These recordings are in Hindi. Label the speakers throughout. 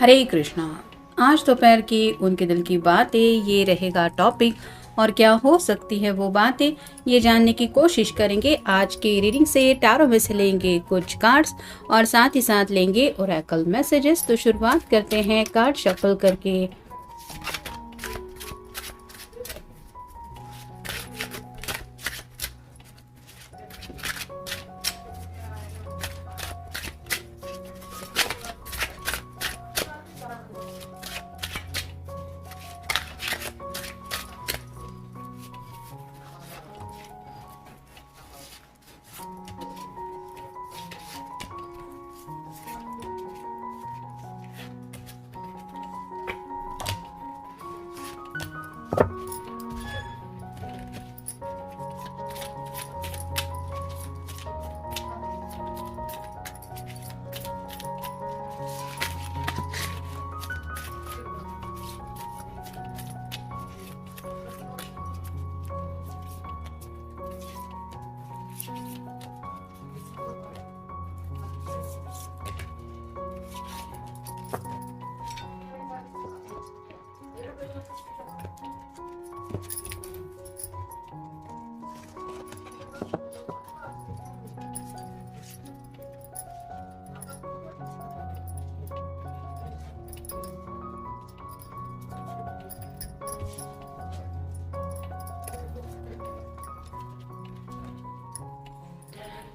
Speaker 1: हरे कृष्णा। आज दोपहर की उनके दिल की बातें ये रहेगा टॉपिक। और क्या हो सकती है वो बातें, ये जानने की कोशिश करेंगे। आज के रीडिंग से टैरो में से लेंगे कुछ कार्ड्स और साथ ही साथ लेंगे ओरेकल मैसेजेस। तो शुरुआत करते हैं कार्ड शफल करके।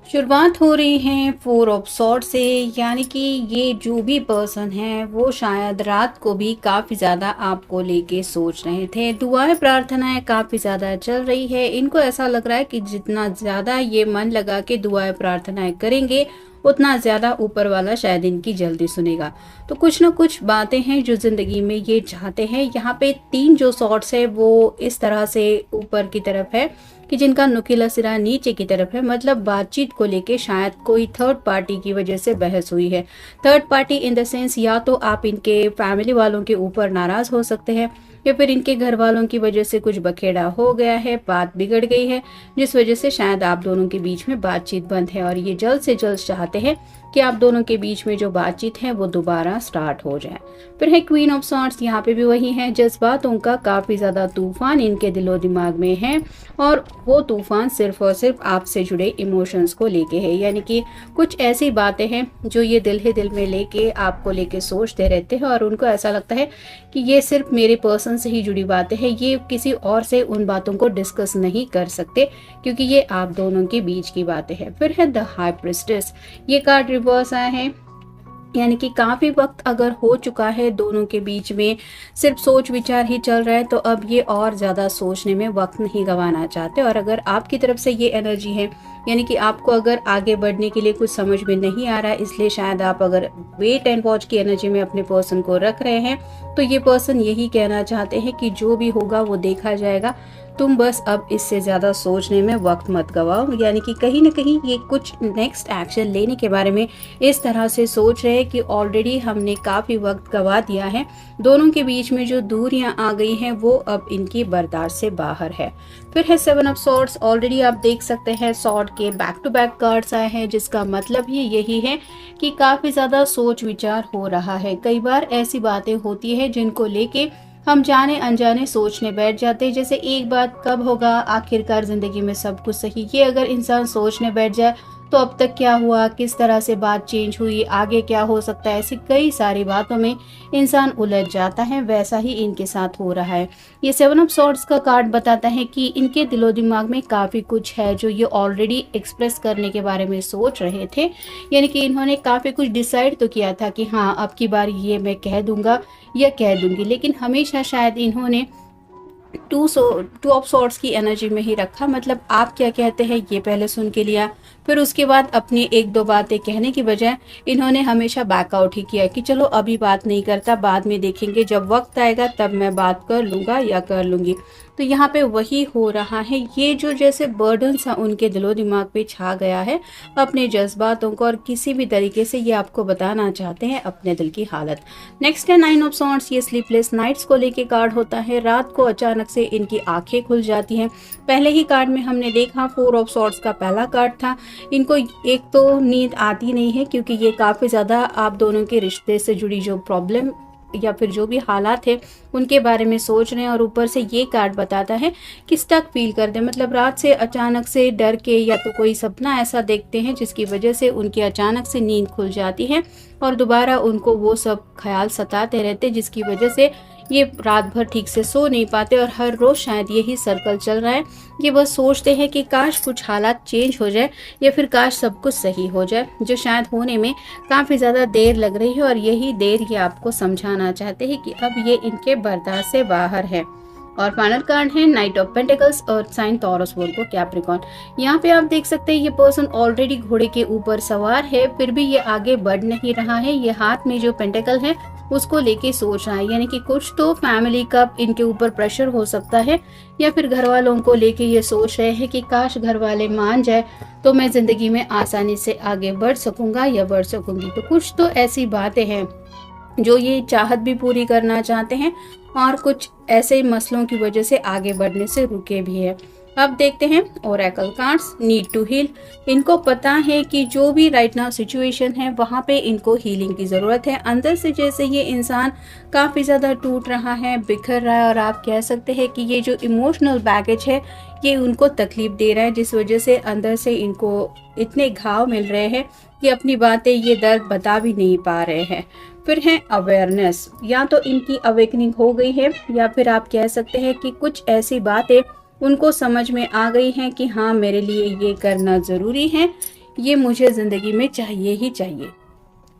Speaker 1: शुरुआत हो रही है फोर ऑफ सॉर्ड से, यानी कि ये जो भी पर्सन है वो शायद रात को भी काफ़ी ज़्यादा आपको लेके सोच रहे थे। दुआएं प्रार्थनाएं काफ़ी ज़्यादा चल रही है। इनको ऐसा लग रहा है कि जितना ज़्यादा ये मन लगा के दुआएं प्रार्थनाएं करेंगे उतना ज़्यादा ऊपर वाला शायद इनकी जल्दी सुनेगा। तो कुछ ना कुछ बातें हैं जो ज़िंदगी में ये चाहते हैं। यहाँ पे तीन जो सॉर्ड्स है वो इस तरह से ऊपर की तरफ है कि जिनका नुकीला सिरा नीचे की तरफ है, मतलब बातचीत को लेके शायद कोई थर्ड पार्टी की वजह से बहस हुई है। Third party in the sense, या तो आप इनके फैमिली वालों के ऊपर नाराज हो सकते हैं या फिर इनके घर वालों की वजह से कुछ बखेड़ा हो गया है, बात बिगड़ गई है, जिस वजह से शायद आप दोनों के बीच में बातचीत बंद है। और ये जल्द से जल्द चाहते हैं कि आप दोनों के बीच में जो बातचीत है वो दोबारा स्टार्ट हो जाए। फिर है क्वीन ऑफ सॉर्ड्स, यहाँ पे भी वही है। जज्बातों का काफ़ी ज़्यादा तूफान इनके दिलो दिमाग में है और वो तूफान सिर्फ और सिर्फ आपसे जुड़े इमोशंस को लेके है। यानी कि कुछ ऐसी बातें हैं जो ये दिल ही दिल में लेके आपको लेके सोचते रहते हैं और उनको ऐसा लगता है कि ये सिर्फ मेरे पर्सन से ही जुड़ी बातें हैं, ये किसी और से उन बातों को डिस्कस नहीं कर सकते क्योंकि ये आप दोनों के बीच की बातें हैं। फिर है द हाई प्रिस्टेस, ये कार्ड रिवर्स आया है, यानी कि काफ़ी वक्त अगर हो चुका है दोनों के बीच में, सिर्फ सोच विचार ही चल रहा है, तो अब ये और ज़्यादा सोचने में वक्त नहीं गंवाना चाहते। और अगर आपकी तरफ से ये एनर्जी है, यानी कि आपको अगर आगे बढ़ने के लिए कुछ समझ में नहीं आ रहा है, इसलिए शायद आप अगर वेट एंड वॉच की एनर्जी में अपने पर्सन को रख रहे हैं, तो ये पर्सन यही कहना चाहते हैं कि जो भी होगा वो देखा जाएगा, तुम बस अब इससे ज़्यादा सोचने में वक्त मत गवाओ। यानी कि कहीं ना कहीं ये कुछ नेक्स्ट एक्शन लेने के बारे में इस तरह से सोच रहे हैं कि ऑलरेडी हमने काफ़ी वक्त गवा दिया है, दोनों के बीच में जो दूरियां आ गई हैं वो अब इनकी बर्दाश्त से बाहर है। फिर है सेवन ऑफ सॉर्ड्स, ऑलरेडी आप देख सकते हैं सॉर्ड के बैक टू बैक कार्ड्स आए हैं, जिसका मतलब ही यही है कि काफ़ी ज़्यादा सोच विचार हो रहा है। कई बार ऐसी बातें होती है जिनको लेके हम जाने अनजाने सोचने बैठ जाते हैं, जैसे एक बात कब होगा आखिरकार जिंदगी में सब कुछ सही। ये अगर इंसान सोचने बैठ जाए तो अब तक क्या हुआ, किस तरह से बात चेंज हुई, आगे क्या हो सकता है, ऐसी कई सारी बातों में इंसान उलझ जाता है। वैसा ही इनके साथ हो रहा है। ये सेवन ऑफ सॉर्ड्स का कार्ड बताता है कि इनके दिलो दिमाग में काफ़ी कुछ है जो ये ऑलरेडी एक्सप्रेस करने के बारे में सोच रहे थे। यानी कि इन्होंने काफ़ी कुछ डिसाइड तो किया था कि हाँ अब की बार ये मैं कह दूंगा या कह दूंगी, लेकिन हमेशा शायद इन्होंने टू ऑफ सॉर्ड्स की एनर्जी में ही रखा। मतलब आप क्या कहते हैं ये पहले सुन के लिया, फिर उसके बाद अपनी एक दो बातें कहने की बजाय इन्होंने हमेशा बैकआउट ही किया कि चलो अभी बात नहीं करता, बाद में देखेंगे, जब वक्त आएगा तब मैं बात कर लूँगा या कर लूँगी। तो यहाँ पे वही हो रहा है। ये जो जैसे बर्डन सा उनके दिलो दिमाग पे छा गया है अपने जज्बातों को, और किसी भी तरीके से ये आपको बताना चाहते हैं अपने दिल की हालत। नेक्स्ट है नाइन ऑफ सॉर्ड्स, ये स्लीपलेस नाइट्स को लेके कार्ड होता है। रात को अचानक से इनकी आंखें खुल जाती हैं। पहले ही कार्ड में हमने देखा फोर ऑफ सॉर्ड्स का पहला कार्ड था इनको एक तो नींद आती नहीं है, क्योंकि ये काफ़ी ज़्यादा आप दोनों के रिश्ते से जुड़ी जो प्रॉब्लम या फिर जो भी हालात है उनके बारे में सोच रहे हैं। और ऊपर से ये कार्ड बताता है कि स्टक फील करते हैं, मतलब रात से अचानक से डर के या तो कोई सपना ऐसा देखते हैं जिसकी वजह से उनकी अचानक से नींद खुल जाती है और दोबारा उनको वो सब ख्याल सताते रहते, जिसकी वजह से ये रात भर ठीक से सो नहीं पाते। और हर रोज़ शायद यही सर्कल चल रहा है। ये बस सोचते हैं कि काश कुछ हालात चेंज हो जाए या फिर काश सब कुछ सही हो जाए, जो शायद होने में काफ़ी ज़्यादा देर लग रही है। और यही देर ये आपको समझाना चाहते हैं कि अब ये इनके बर्दाश्त से बाहर है। और फाइनल कार्ड है नाइट ऑफ पेंटिकल्स और साइन टॉरस वर्गो कैप्रिकॉर्न। यहाँ पे आप देख सकते हैं ये पर्सन ऑलरेडी घोड़े के ऊपर सवार है, फिर भी ये आगे बढ़ नहीं रहा है। ये हाथ में जो पेंटिकल है उसको लेके सोच रहा है, यानी कि कुछ तो फैमिली का इनके ऊपर प्रेशर हो सकता है या फिर घर वालों को लेके ये सोच रहे हैं कि काश घर वाले मान जाए तो मैं जिंदगी में आसानी से आगे बढ़ सकूंगा या बढ़ सकूंगी। तो कुछ तो ऐसी बातें हैं जो ये चाहत भी पूरी करना चाहते हैं और कुछ ऐसे मसलों की वजह से आगे बढ़ने से रुके भी है। अब देखते हैं oracle cards. Need to heal. इनको पता है कि जो भी राइट नाउ सिचुएशन है वहाँ पे इनको हीलिंग की ज़रूरत है। अंदर से जैसे ये इंसान काफ़ी ज़्यादा टूट रहा है, बिखर रहा है, और आप कह सकते हैं कि ये जो इमोशनल बैगेज है ये उनको तकलीफ दे रहा है, जिस वजह से अंदर से इनको इतने घाव मिल रहे हैं कि अपनी बातें ये दर्द बता भी नहीं पा रहे हैं। फिर है अवेयरनेस। या तो इनकी अवेकनिंग हो गई है या फिर आप कह सकते हैं कि कुछ ऐसी बातें उनको समझ में आ गई हैं कि हाँ, मेरे लिए ये करना ज़रूरी है, ये मुझे ज़िंदगी में चाहिए ही चाहिए।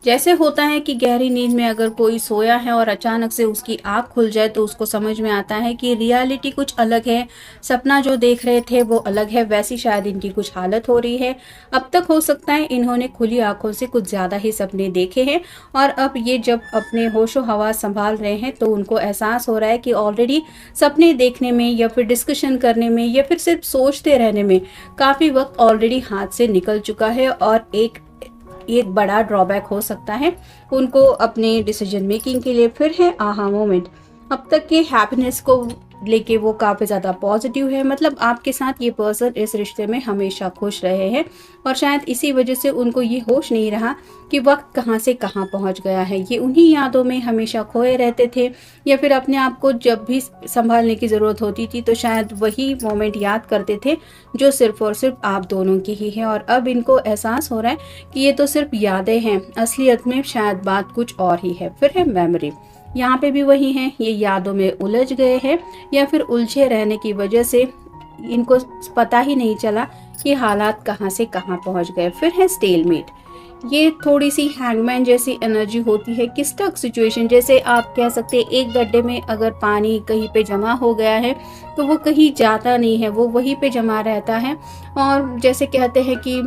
Speaker 1: जैसे होता है कि गहरी नींद में अगर कोई सोया है और अचानक से उसकी आँख खुल जाए तो उसको समझ में आता है कि रियलिटी कुछ अलग है, सपना जो देख रहे थे वो अलग है। वैसी शायद इनकी कुछ हालत हो रही है। अब तक हो सकता है इन्होंने खुली आंखों से कुछ ज़्यादा ही सपने देखे हैं और अब ये जब अपने होशो हवास संभाल रहे हैं तो उनको एहसास हो रहा है कि ऑलरेडी सपने देखने में या फिर डिस्कशन करने में या फिर सिर्फ सोचते रहने में काफ़ी वक्त ऑलरेडी हाथ से निकल चुका है। और एक बड़ा ड्रॉबैक हो सकता है उनको अपने डिसीजन मेकिंग के लिए। फिर है आहा मोमेंट। अब तक के हैप्पीनेस को लेके वो काफ़ी ज़्यादा पॉजिटिव है, मतलब आपके साथ ये पर्सन इस रिश्ते में हमेशा खुश रहे हैं और शायद इसी वजह से उनको ये होश नहीं रहा कि वक्त कहाँ से कहाँ पहुँच गया है। ये उन्हीं यादों में हमेशा खोए रहते थे या फिर अपने आप को जब भी संभालने की ज़रूरत होती थी तो शायद वही मोमेंट याद करते थे जो सिर्फ और सिर्फ आप दोनों की ही है। और अब इनको एहसास हो रहा है कि ये तो सिर्फ यादें हैं, असलियत में शायद बात कुछ और ही है। फिर है मेमोरी। यहाँ पे भी वही है, ये यादों में उलझ गए हैं या फिर उलझे रहने की वजह से इनको पता ही नहीं चला कि हालात कहाँ से कहाँ पहुँच गए। फिर है स्टेलमेट। ये थोड़ी सी हैंगमैन जैसी एनर्जी होती है कि स्टक सिचुएशन, जैसे आप कह सकते हैं एक गड्ढे में अगर पानी कहीं पे जमा हो गया है तो वो कहीं जाता नहीं है, वो वहीं पे जमा रहता है। और जैसे कहते हैं कि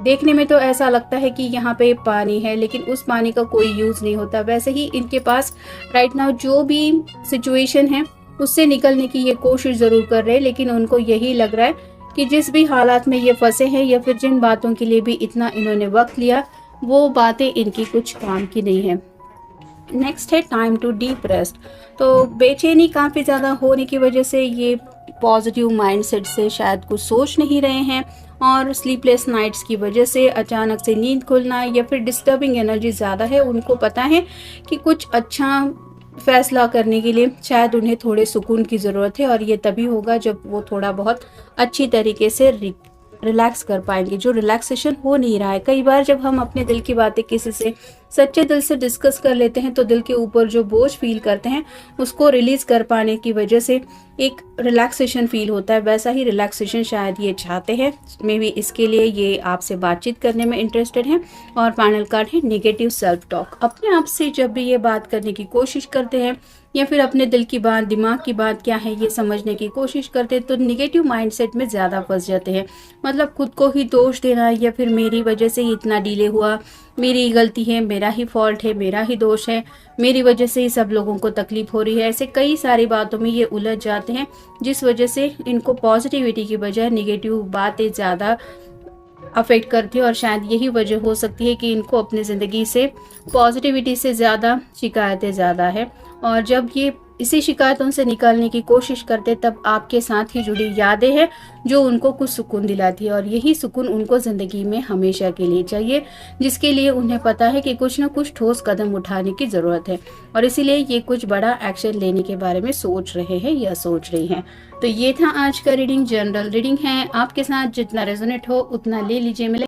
Speaker 1: देखने में तो ऐसा लगता है कि यहाँ पे पानी है लेकिन उस पानी का कोई यूज़ नहीं होता। वैसे ही इनके पास राइट नाउ जो भी सिचुएशन है उससे निकलने की ये कोशिश ज़रूर कर रहे हैं, लेकिन उनको यही लग रहा है कि जिस भी हालात में ये फंसे हैं या फिर जिन बातों के लिए भी इतना इन्होंने वक्त लिया वो बातें इनकी कुछ काम की नहीं है। नेक्स्ट है टाइम टू डीप रेस्ट। तो बेचैनी काफ़ी ज़्यादा होने की वजह से ये पॉजिटिव माइंडसेट से शायद कुछ सोच नहीं रहे हैं और स्लीपलेस नाइट्स की वजह से अचानक से नींद खुलना या फिर डिस्टर्बिंग एनर्जी ज़्यादा है। उनको पता है कि कुछ अच्छा फैसला करने के लिए शायद उन्हें थोड़े सुकून की ज़रूरत है और ये तभी होगा जब वो थोड़ा बहुत अच्छी तरीके से रिलैक्स कर पाएंगे, जो रिलैक्सेशन हो नहीं रहा है। कई बार जब हम अपने दिल की बातें किसी से सच्चे दिल से डिस्कस कर लेते हैं तो दिल के ऊपर जो बोझ फील करते हैं उसको रिलीज कर पाने की वजह से एक रिलैक्सेशन फील होता है। वैसा ही रिलैक्सेशन शायद ये चाहते हैं, मे बी इसके लिए ये आपसे बातचीत करने में इंटरेस्टेड हैं। और फाइनल कार्ड है नेगेटिव सेल्फ टॉक। अपने आप से जब भी ये बात करने की कोशिश करते हैं या फिर अपने दिल की बात, दिमाग की बात क्या है ये समझने की कोशिश करते हैं तो निगेटिव माइंडसेट में ज़्यादा फंस जाते हैं। मतलब खुद को ही दोष देना या फिर मेरी वजह से ही इतना डिले हुआ, मेरी गलती है, मेरा ही फॉल्ट है, मेरा ही दोष है, मेरी वजह से ही सब लोगों को तकलीफ हो रही है, ऐसे कई सारी बातों में ये उलझ जाते हैं जिस वजह से इनको पॉजिटिविटी की बजाय निगेटिव बातें ज़्यादा अफेक्ट करती है। और शायद यही वजह हो सकती है कि इनको अपनी ज़िंदगी से पॉजिटिविटी से ज़्यादा शिकायतें ज़्यादा है। और जब ये इसी शिकायतों से निकालने की कोशिश करते, तब आपके साथ ही जुड़ी यादें हैं जो उनको कुछ सुकून दिलाती है, और यही सुकून उनको ज़िंदगी में हमेशा के लिए चाहिए, जिसके लिए उन्हें पता है कि कुछ ना कुछ ठोस कदम उठाने की ज़रूरत है, और इसीलिए ये कुछ बड़ा एक्शन लेने के बारे में सोच रहे हैं या सोच रही हैं। तो ये था आज का रीडिंग। जनरल रीडिंग है, आपके साथ जितना रेजोनेट हो उतना ले लीजिए। मिले